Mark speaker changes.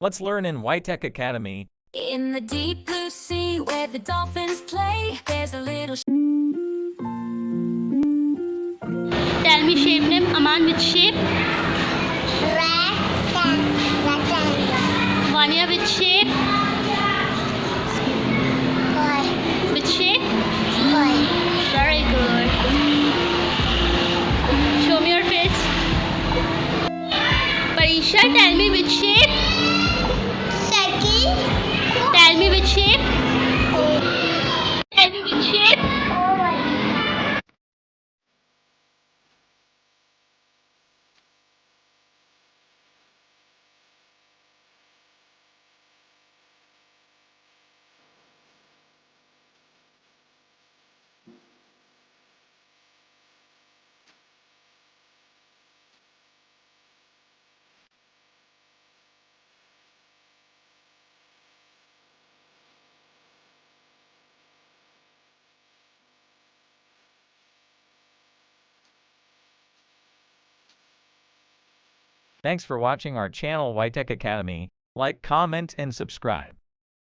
Speaker 1: Let's learn in Whitech Academy.
Speaker 2: In the deep blue sea where the dolphins play, there's a little
Speaker 3: Tell me shape name. Aman, which shape?
Speaker 4: Rectangle.
Speaker 3: Vanya, which shape?
Speaker 4: Boy.
Speaker 3: Which shape?
Speaker 4: Boy.
Speaker 3: Very good. Show me your face. Parisha, tell me which shape?
Speaker 4: Circle.
Speaker 3: Tell me which shape? Tell me which shape?
Speaker 4: Oval.
Speaker 1: Thanks for watching our channel Whitech Academy. Like, comment, and subscribe.